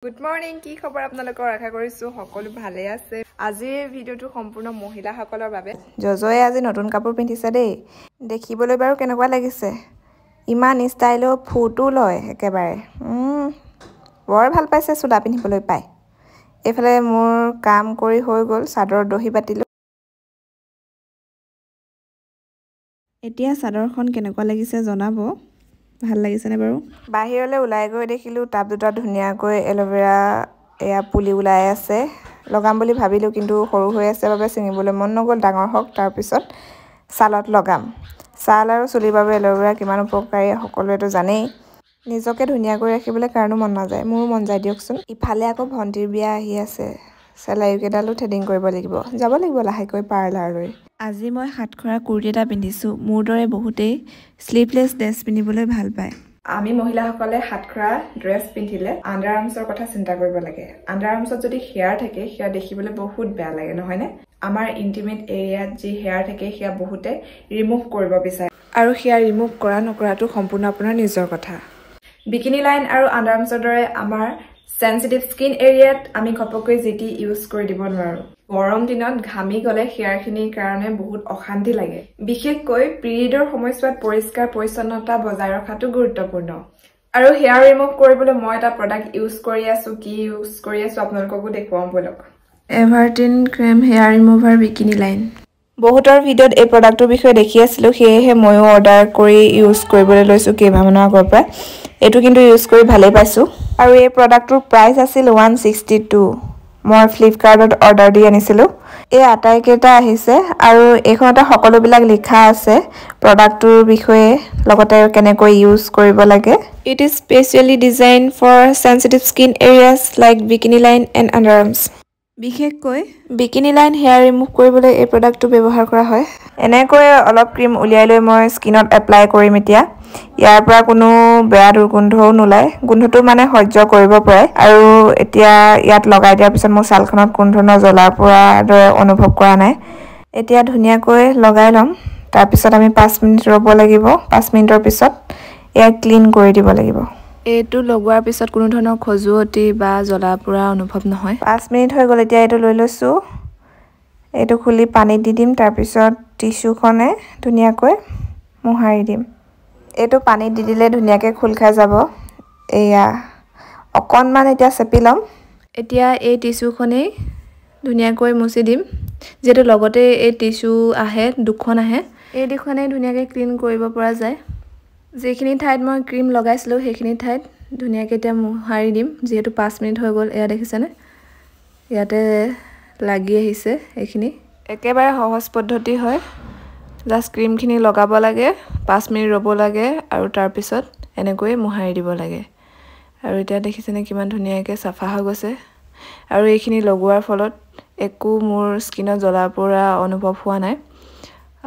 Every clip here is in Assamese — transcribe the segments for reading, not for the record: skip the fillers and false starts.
Good morning, কি খবৰ আপোনালোকৰ আশা কৰিছো সকলো ভালে আছে আজিৰ ভিডিওটো সম্পূৰ্ণ মহিলা সকলৰ বাবে জজয়ে আজি নতুন কাপোৰ পিন্ধিছে দেই দেখিবলৈ বাৰু কেনেকুৱা লাগিছে ইমান ষ্টাইলো ফটো লয় একেবাৰে বৰ ভাল পাইছে সুদা পিন্ধিবলৈ পায় এফালে মোৰ কাম কৰি হৈ গল চাদৰ দহি বাতিলো এতিয়া চাদৰখন কেনেকুৱা লাগিছে জনাব ভাল লাগিছে নে বাৰু বাহিৰলৈ ওলাই গৈ দেখিলো টাব দুটা ধুনিয়াকৈ এলোভেৰা এয়া পুলি ওলাই আছে লগাম বুলি ভাবিলো কিন্তু সৰু হৈ আছে বাবে চিঙিবলৈ মন নগল ডাঙৰ হক তাৰ পিছত সালত লগাম সাল আৰু চুলিৰ বাবে এলোভেৰা কিমান উপকাৰী সকলোৱেটো জানেই নিজকে ধুনিয়াকৈ ৰাখিবলৈ কাৰণো মন নাযায় মোৰ মন যায় দিয়কচোন ইফালে আকৌ ভন্টিৰ বিয়া আহি আছে সেলাই কেডালো থ্ৰেডিং কৰিব লাগিব যাব লাগিব লাহেকৈ পাৰ্লাৰলৈ আজি মই হাতখৰা কুৰ্তি এটা পিন্ধিছো মোৰ দৰে বহুতেই স্লিভলেছ ড্ৰেছ পিন্ধিবলৈ ভাল পায় আমি মহিলাসকলে হাতখৰা ড্ৰেছ পিন্ধিলে আন্ডাৰ আৰ্মছৰ কথা চিন্তা কৰিব লাগে আন্ডাৰ আৰ্মছত যদি হেয়াৰ থাকে হেয়া দেখিবলৈ বহুত বেয়া লাগে নহয় নে আমাৰ ইন্টিমেট এৰিয়াত যি হেয়াৰ থাকে হেয়া বহুতে ৰিমুভ কৰিব বিচাৰে আৰু হেয়া ৰিমুভ কৰা নকৰাটো সম্পূৰ্ণ আপোনাৰ নিজৰ কথা বিকিনি লাইন আৰু আন্ডাৰ আৰ্মছৰ দৰে আমাৰ সেনসিটিভ স্কিন এৰিয়াত আমি ঘপকৈ জিটি ইউজ কৰি দিব নোৱাৰো গৰম দিনত ঘামি গলে হেয়াৰখিনিৰ কাৰণে বহুত অশান্তি লাগে বিশেষকৈ পিৰিয়ডৰ সময়ছোৱাত পৰিষ্কাৰ পৰিচ্ছন্নতা বজাই ৰখাটো গুৰুত্বপূৰ্ণ আৰু হেয়াৰ ৰিমুভ কৰিবলৈ মই এটা প্ৰডাক্ট ইউজ কৰি আছো কি ইউজ কৰি আছো আপোনালোককো দেখুৱাম বলক Everteen cream hair remover bikini line বহুতৰ ভিডিঅ'ত এই প্ৰডাক্টৰ বিষয়ে দেখি আছিলো সেয়েহে ময়ো অৰ্ডাৰ কৰি ইউজ কৰিবলৈ লৈছো কেইমাহমানৰ আগৰ পৰা এটো কিন্তু ইউজ কৰি ভালেই পাইছো আৰু এই প্ৰডাক্টৰ প্ৰাইস আছিল 162 মই ফ্লিপকাৰ্টত অৰ্ডাৰ দি আনিছিলো এই আটাইকেইটা আহিছে আৰু এখনতে সকলোবিলাক লিখা আছে প্ৰডাক্টৰ বিষয়ে লগতে কেনেকৈ ইউজ কৰিব লাগে it is specially design for sensitive skin areas like bikini line and under arms বিশেষকৈ বিকিনি লাইন হেয়াৰ ৰিমুভ কৰিবলৈ এই প্ৰডাক্টটো ব্যৱহাৰ কৰা হয় এনেকৈ অলপ ক্ৰীম উলিয়াই লৈ মই স্কিনত এপ্লাই কৰিম এতিয়া ইয়াৰ পৰা কোনো বেয়া দুৰ্গন্ধও নোলায় গোন্ধটো মানে সহ্য কৰিব পাৰে আৰু এতিয়া ইয়াত লগাই দিয়াৰ পিছত মোৰ ছালখনত কোনো ধৰণৰ জ্বলাৰ পৰা দৰে অনুভৱ কৰা নাই এতিয়া ধুনিয়াকৈ লগাই লম তাৰ পিছত আমি 5 মিনিট ৰ'ব লাগিব 5 মিনিটৰ পিছত এয়া ক্লিন কৰি দিব লাগিব এটো লগোৱাৰ পিছত কোনো ধৰণৰ খজুৱতি বা জ্বলা পুৰা অনুভৱ নহয় 5 মিনিট হৈ গ'ল এতিয়া এটো লৈ লৈছো এটো খুলি পানী দি দিম তাৰ পিছত টিস্যুখনে ধুনিয়াকৈ মোহাৰি দিম এটো পানী দি দিলে ধুনিয়াকৈ খুল খাই যাব এয়া অকনমান এতিয়া চেপি লম এতিয়া এই টিস্যুখনে ধুনিয়াকৈ মুছি দিম যেটো লগতে এই টিস্যু আহে দুখন আহে এই দুখনে ধুনিয়াকৈ ক্লিন কৰিব পৰা যায় যেখিনি ঠাইত মই ক্ৰীম লগাইছিলো সেইখিনি ঠাইত ধুনিয়াকৈ এতিয়া মোহাৰি দিম যেহেতু 5 মিনিট হৈ গ'ল এয়া দেখিছেনে ইয়াতে লাগি আহিছে এইখিনি একেবাৰে সহজ পদ্ধতি হয় জাস্ট ক্ৰীমখিনি লগাব লাগে 5 মিনিট ৰ'ব লাগে আৰু তাৰ পিছত এনেকৈ মোহাৰি দিব লাগে আৰু এতিয়া দেখিছেনে কিমান ধুনিয়াকৈ সাফা হৈ গৈছে আৰু এইখিনি লগোৱাৰ ফলত একো মোৰ স্কিনত জ্বলা পোৰা অনুভৱ হোৱা নাই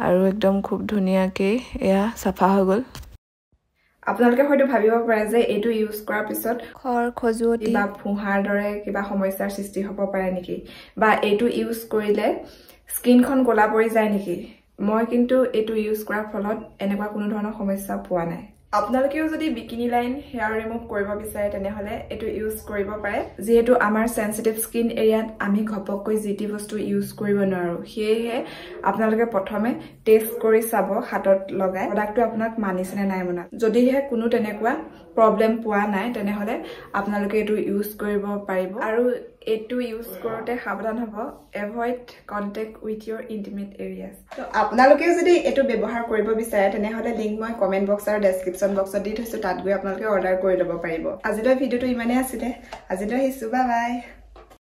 আৰু একদম খুব ধুনিয়াকৈ এয়া সাফা হৈ গ'ল আপোনালোকে হয়তো ভাবিব পাৰে যে এটো ইউজ কৰাৰ পিছত খৰ খজুৱতি বা ফুহাৰ দৰে কিবা সমস্যাৰ সৃষ্টি হ'ব পাৰে নেকি বা এটো ইউজ কৰিলে স্কিনখন গলা পৰি যায় নেকি মই কিন্তু এটো ইউজ কৰাৰ ফলত এনেকুৱা কোনো ধৰণৰ সমস্যা পোৱা নাই আপোনালোকেও যদি বিকিনি লাইন হেয়াৰ ৰিমুভ কৰিব বিচাৰে তেনেহলে এটো ইউজ কৰিব পাৰে যেহেতু আমাৰ সেনসিটিভ স্কিন এৰিয়াত আমি ঘপককৈ জিটি বস্তু ইউজ কৰিব নোৱাৰো সেয়েহে আপোনালোকে প্ৰথমে টেষ্ট কৰি চাব হাতত লগাই প্ৰডাক্টটো আপোনাক মানিছে নে নাই মনা যদিহে কোনো তেনেকুৱা প্ৰবলেম পোৱা নাই তেনেহলে আপোনালোকে এটো ইউজ কৰিব পাৰিব আৰু এটো ইউজ কৰোতে সাৱধান হ'ব avoid contact with your intimate areas তো আপোনালোকেও যদি এটো ব্যৱহাৰ কৰিব বিচাৰে তেনেহলে লিংক মই কমেন্ট বক্স আৰু ডেসক্ৰিপচন বক্সত দি থৈছো তাত গৈ আপোনালোকে অৰ্ডাৰ কৰি ল'ব পাৰিব আজিলৈ ভিডিওটো ইমানে আছিল আজিলৈ আহিছো বাই বাই